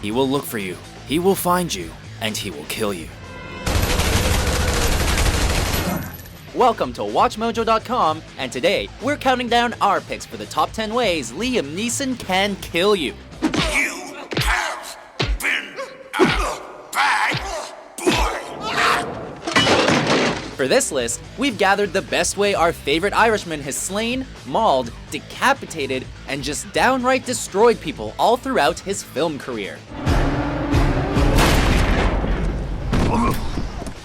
He will look for you, he will find you, and he will kill you. Welcome to WatchMojo.com, and today we're counting down our picks for the top 10 ways Liam Neeson can kill you. You have been a bad boy! For this list, we've gathered the best way our favorite Irishman has slain, mauled, decapitated, and just downright destroyed people all throughout his film career.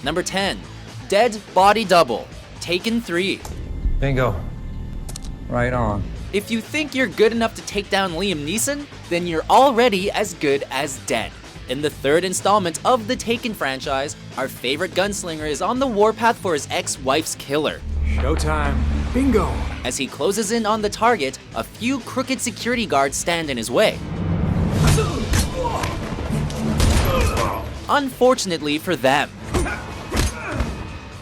Number 10. Dead Body Double. Taken 3. Bingo. Right on. If you think you're good enough to take down Liam Neeson, then you're already as good as dead. In the third installment of the Taken franchise, our favorite gunslinger is on the warpath for his ex-wife's killer. Showtime. Bingo. As he closes in on the target, a few crooked security guards stand in his way. Unfortunately for them.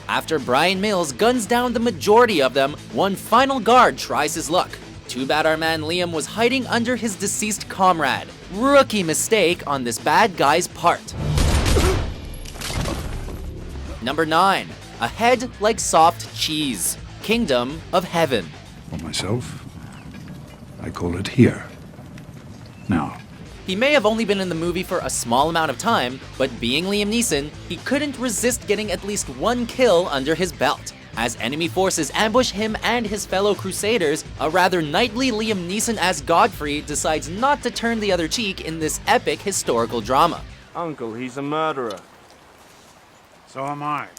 After Brian Mills guns down the majority of them, one final guard tries his luck. Too bad our man Liam was hiding under his deceased comrade. Rookie mistake on this bad guy's part. Number 9. A head like soft cheese. Kingdom of Heaven. For myself, I call it here. Now. He may have only been in the movie for a small amount of time, but being Liam Neeson, he couldn't resist getting at least one kill under his belt. As enemy forces ambush him and his fellow crusaders, a rather knightly Liam Neeson as Godfrey decides not to turn the other cheek in this epic historical drama. Uncle, he's a murderer. So am I.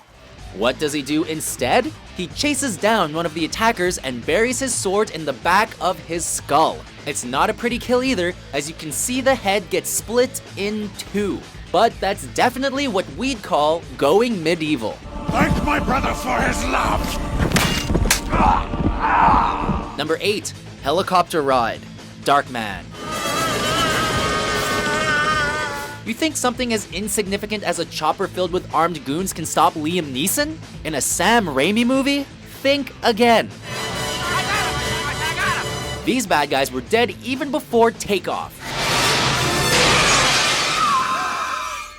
What does he do instead? He chases down one of the attackers and buries his sword in the back of his skull. It's not a pretty kill either, as you can see the head get split in two. But that's definitely what we'd call going medieval. Thank my brother for his love! Number 8. Helicopter Ride. Darkman. You think something as insignificant as a chopper filled with armed goons can stop Liam Neeson? In a Sam Raimi movie? Think again. These bad guys were dead even before takeoff.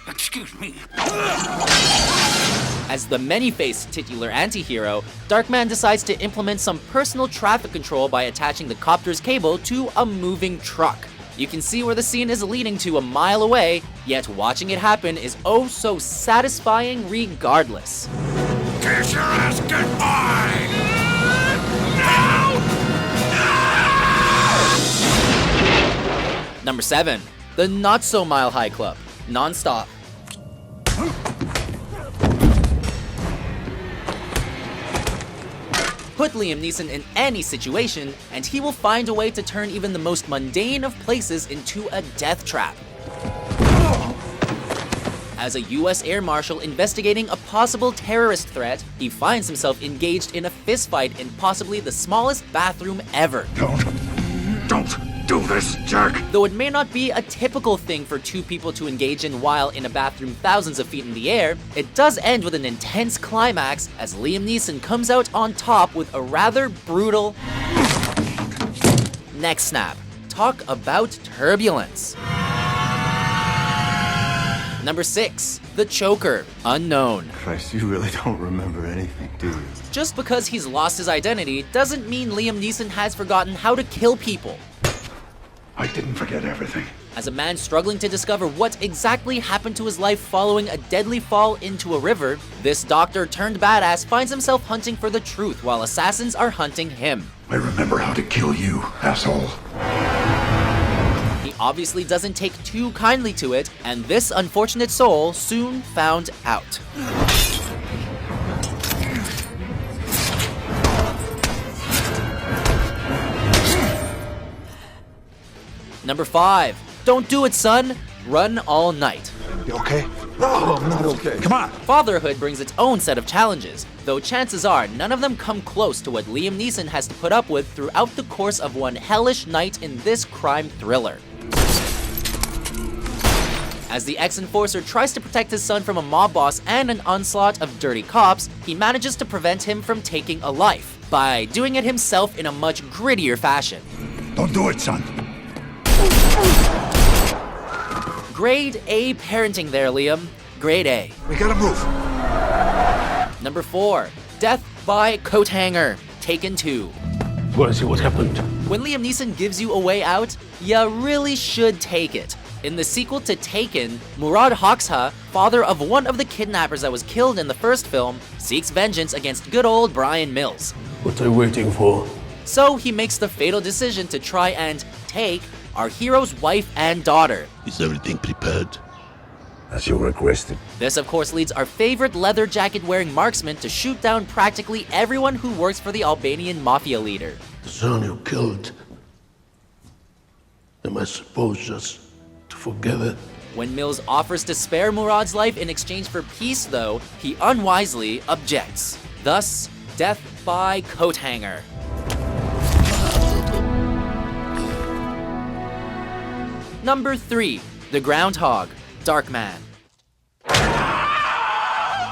Excuse me. As the many-faced titular anti-hero, Darkman decides to implement some personal traffic control by attaching the copter's cable to a moving truck. You can see where the scene is leading to a mile away, yet watching it happen is oh so satisfying regardless. Kiss your ass goodbye! No! Number 7. The Not-So-Mile High Club. Non-stop. Put Liam Neeson in any situation, and he will find a way to turn even the most mundane of places into a death trap. As a US Air Marshal investigating a possible terrorist threat, he finds himself engaged in a fistfight in possibly the smallest bathroom ever. Don't do this, jerk! Though it may not be a typical thing for two people to engage in while in a bathroom thousands of feet in the air, it does end with an intense climax as Liam Neeson comes out on top with a rather brutal neck snap. Talk about turbulence. Number 6. The Choker. Unknown. Christ, you really don't remember anything, do you? Just because he's lost his identity doesn't mean Liam Neeson has forgotten how to kill people. I didn't forget everything. As a man struggling to discover what exactly happened to his life following a deadly fall into a river, this doctor turned badass finds himself hunting for the truth while assassins are hunting him. I remember how to kill you, asshole. He obviously doesn't take too kindly to it, and this unfortunate soul soon found out. Number 5. Don't do it, son. Run all night. You okay? No, I'm not okay. Come on. Fatherhood brings its own set of challenges, though chances are none of them come close to what Liam Neeson has to put up with throughout the course of one hellish night in this crime thriller. As the ex-enforcer tries to protect his son from a mob boss and an onslaught of dirty cops, he manages to prevent him from taking a life, by doing it himself in a much grittier fashion. Don't do it, son. Grade A parenting there, Liam. Grade A. We gotta move. Number 4, Death by Coathanger, Taken 2. Wanna see what happened? When Liam Neeson gives you a way out, you really should take it. In the sequel to Taken, Murad Hoxha, father of one of the kidnappers that was killed in the first film, seeks vengeance against good old Brian Mills. What are you waiting for? So he makes the fatal decision to try and take our hero's wife and daughter. Is everything prepared? As you requested. This of course leads our favorite leather jacket wearing marksman to shoot down practically everyone who works for the Albanian mafia leader. The son you killed. Am I supposed just to forget it? When Mills offers to spare Murad's life in exchange for peace though, he unwisely objects. Thus, death by Coathanger. Number 3, the Groundhog Darkman.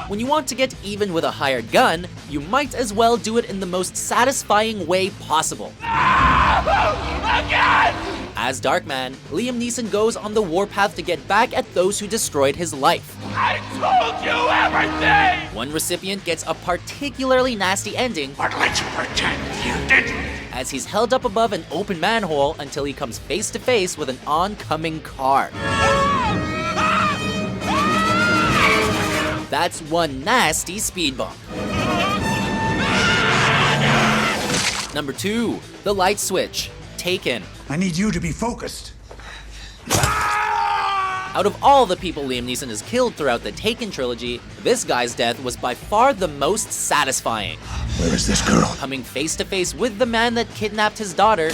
When you want to get even with a hired gun, you might as well do it in the most satisfying way possible. As Darkman, Liam Neeson goes on the warpath to get back at those who destroyed his life. I told you everything! One recipient gets a particularly nasty ending But let's pretend you didn't. as he's held up above an open manhole until he comes face to face with an oncoming car. That's one nasty speed bump. Number 2, the light switch, Taken. I need you to be focused. Out of all the people Liam Neeson has killed throughout the Taken trilogy, this guy's death was by far the most satisfying. Where is this girl? Coming face to face with the man that kidnapped his daughter,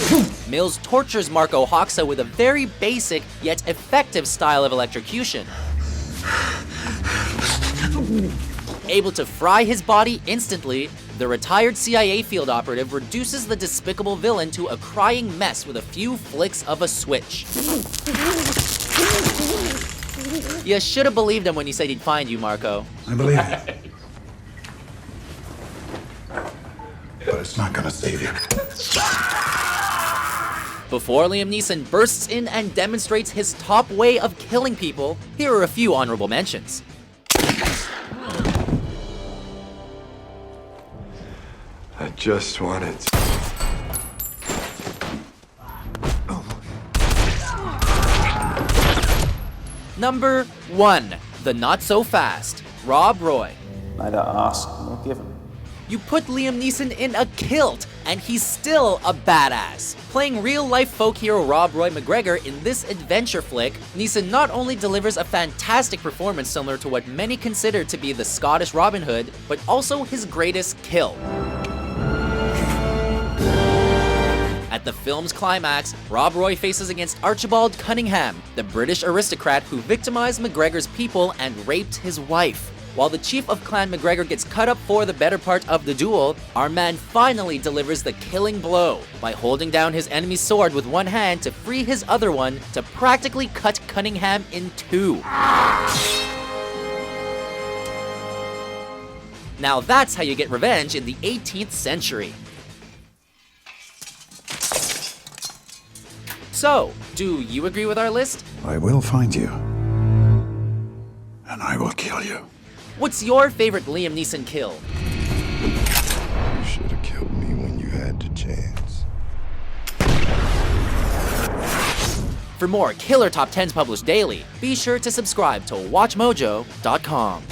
Mills tortures Marco Hoxha with a very basic yet effective style of electrocution. Able to fry his body instantly, the retired CIA field operative reduces the despicable villain to a crying mess with a few flicks of a switch. You should have believed him when he said he'd find you, Marco. I believe it. But it's not gonna save you. Before Liam Neeson bursts in and demonstrates his top way of killing people, here are a few honorable mentions. I just wanted to. Number 1, the not so fast, Rob Roy. Neither asked nor given. You put Liam Neeson in a kilt, and he's still a badass. Playing real-life folk hero Rob Roy McGregor in this adventure flick, Neeson not only delivers a fantastic performance similar to what many consider to be the Scottish Robin Hood, but also his greatest kill. At the film's climax, Rob Roy faces against Archibald Cunningham, the British aristocrat who victimized McGregor's people and raped his wife. While the chief of Clan McGregor gets cut up for the better part of the duel, our man finally delivers the killing blow by holding down his enemy's sword with one hand to free his other one to practically cut Cunningham in two. Now that's how you get revenge in the 18th century. So, do you agree with our list? I will find you. And I will kill you. What's your favorite Liam Neeson kill? You should have killed me when you had the chance. For more killer top 10s published daily, be sure to subscribe to WatchMojo.com.